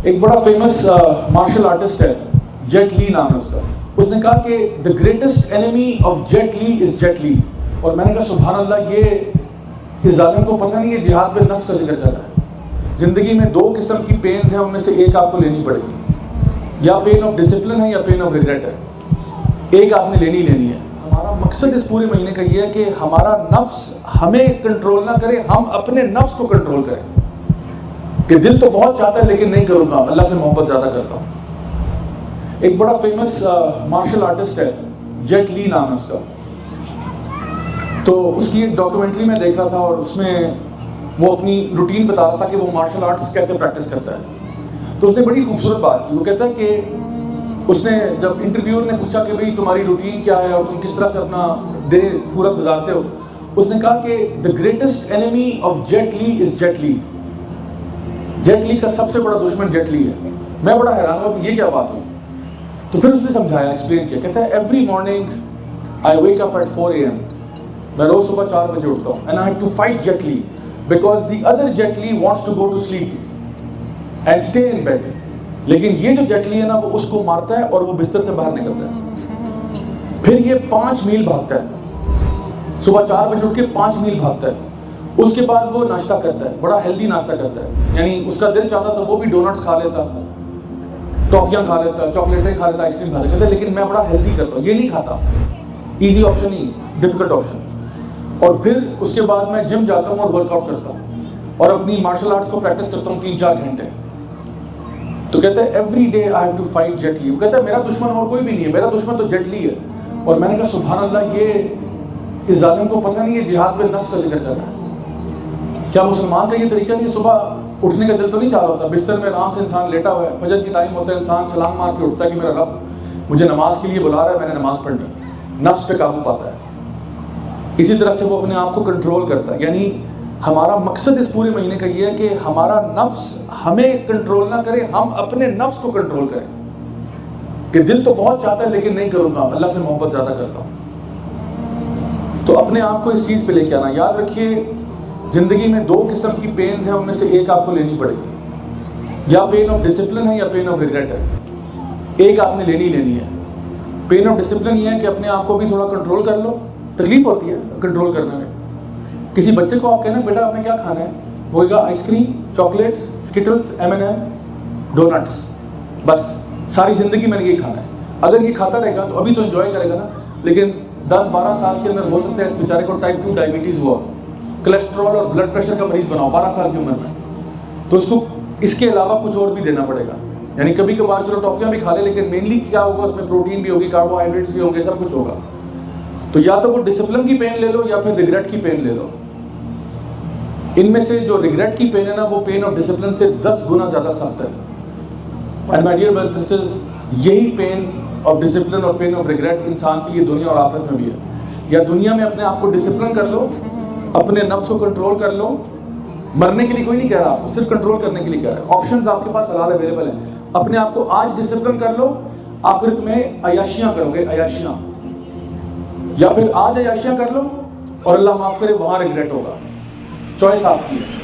ایک بڑا famous martial artist ہے، جیٹ لی نام ہے اس کا. اس نے کہا کہ دا گریٹسٹ انیمی آف جیٹ لی از جیٹ لی. اور میں نے کہا سبحان اللہ، یہ اس ظالم کو پتہ نہیں ہے جہاد پہ نفس کا ذکر کر رہا ہے. زندگی میں دو قسم کی پینز ہیں، ان میں سے ایک آپ کو لینی پڑے گی. یا پین آف ڈسپلن ہے یا پین آف ریگریٹ ہے. ایک آپ نے لینی ہے. ہمارا مقصد اس پورے مہینے کا یہ ہے کہ ہمارا نفس ہمیں کنٹرول نہ کرے، ہم اپنے نفس کو کنٹرول کریں. کہ دل تو بہت چاہتا ہے لیکن نہیں کروں گا، اللہ سے محبت زیادہ کرتا ہوں. ایک بڑا فیمس مارشل آرٹسٹ ہے، جیٹ لی نام ہے اس کا. تو اس کی ایک ڈاکیومنٹری میں دیکھا تھا، اور اس میں وہ اپنی روٹین بتا رہا تھا کہ وہ مارشل آرٹس کیسے پریکٹس کرتا ہے. تو اس نے بڑی خوبصورت بات کی. وہ کہتا ہے کہ اس نے جب انٹرویور نے پوچھا کہ بھئی تمہاری روٹین کیا ہے اور تم کس طرح سے اپنا دن پورا گزارتے ہو، اس نے کہا کہ دا گریٹسٹ انیمی آف جیٹ لی از جیٹ لی. جیٹ لی کا سب سے بڑا دشمن جیٹ لی ہے. میں بڑا حیران ہوا کہ یہ کیا بات ہوئی. تو پھر اس نے سمجھایا، ایکسپلین کیا. کہتا ہے every morning I wake up at 4 AM. میں روز صبح 4 بجے اٹھتا ہوں. And I have to fight Jet Li because the other Jet Li wants to go to sleep and stay in bed. لیکن یہ جو جیٹ لی ہے نا، وہ اس کو مارتا ہے اور وہ بستر سے باہر نکلتا ہے. پھر یہ 5 میل بھاگتا ہے. صبح 4 بجے اٹھ کے 5 میل بھاگتا ہے. اس کے بعد وہ ناشتہ کرتا ہے، بڑا ہیلدی ناشتہ کرتا ہے. یعنی اس کا دل چاہتا تو وہ بھی ڈونٹس کھا لیتا، ٹافیاں کھا لیتا، چاکلیٹیں کھا لیتا، آئس کریم کھا لیتا. کہتا ہے لیکن میں بڑا ہیلدی کرتا ہوں، یہ نہیں کھاتا. ایزی آپشن ہی، ڈیفیکلٹ آپشن. اور پھر اس کے بعد میں جم جاتا ہوں اور ورک آؤٹ کرتا ہوں اور اپنی مارشل آرٹس کو پریکٹس کرتا ہوں 3-4 گھنٹے. تو کہتا ہے every day I have to fight Jet Li. وہ کہتا ہے میرا دشمن اور کوئی بھی نہیں ہے، میرا دشمن تو جیٹ لی ہے. اور میں نے کہا سبحان اللہ، یہ اس ظالم کو پتہ نہیں ہے جہاد پہ نفس کا ذکر کر رہا ہے. کیا مسلمان کا یہ طریقہ نہیں؟ صبح اٹھنے کا دل تو نہیں چاہ رہا ہوتا، بستر میں آرام سے انسان لیٹا ہوا ہے، فجر کی ٹائم ہوتا ہے، انسان چھلانگ مار کے اٹھتا ہے کہ میرا رب مجھے نماز کے لیے بلا رہا ہے، میں نے نماز پڑھنی. نفس پہ قابو پاتا ہے. اسی طرح سے وہ اپنے آپ کو کنٹرول کرتا ہے. یعنی ہمارا مقصد اس پورے مہینے کا یہ ہے کہ ہمارا نفس ہمیں کنٹرول نہ کرے، ہم اپنے نفس کو کنٹرول کریں. کہ دل تو بہت چاہتا ہے لیکن نہیں کروں گا، اللہ سے محبت زیادہ کرتا ہوں. تو اپنے آپ کو اس چیز پہ لے کے آنا. یاد رکھیے، زندگی میں 2 قسم کی پینز ہیں، ان میں سے ایک آپ کو لینی پڑے گی. یا پین آف ڈسپلن ہے یا پین آف ریگریٹ ہے. ایک آپ نے لینی ہے. پین آف ڈسپلن یہ ہے کہ اپنے آپ کو بھی تھوڑا کنٹرول کر لو. تکلیف ہوتی ہے کنٹرول کرنے میں. کسی بچے کو آپ کہنا بیٹا آپ نے کیا کھانا ہے، وہ کہے گا ice cream, chocolates, skittles, M&M، donuts. بس ساری زندگی میں نے یہ کھانا ہے. اگر یہ کھاتا رہے گا تو ابھی تو انجوائے کرے گا نا، لیکن 10-12 سال کے اندر ہو سکتا ہے اس بیچارے کو ٹائپ 2 ڈائبٹیز ہوا، کولیسٹرول اور بلڈ پریشر کا مریض بناؤ 12 سال کی عمر میں. تو اس کو اس کے علاوہ کچھ اور بھی دینا پڑے گا. یعنی کبھی کبھار چلو ٹافیاں بھی کھا لے، لیکن مینلی کیا ہوگا اس میں؟ پروٹین بھی ہوگی، کاربوہائیڈریٹس بھی ہوں گے، سب کچھ ہوگا. تو یا تو وہ ڈسپلن کی پین لے لو یا پھر ریگریٹ کی پین لے لو. ان میں سے جو ریگریٹ کی پین ہے نا، وہ پین آف ڈسپلن سے 10 گنا زیادہ سخت ہے. And my dear brothers and sisters, یہی پین آف ڈسپلن اور پین آف ریگریٹ انسان کے لیے دنیا اور آخرت میں بھی ہے. یا دنیا میں اپنے آپ کو ڈسپلن کر لو، اپنے نفس کو کنٹرول کر لو. مرنے کے لیے کوئی نہیں کہہ رہا آپ کو، صرف کنٹرول کرنے کے لیے کہہ رہا ہے. آپشنز آپ کے پاس حلال اویلیبل ہیں. اپنے آپ کو آج ڈسپلن کر لو، آخرت میں عیاشیاں کرو گے، عیاشیاں. یا پھر آج عیاشیاں کر لو اور اللہ معاف کرے وہاں ریگریٹ ہوگا. چوائس آپ کی ہے.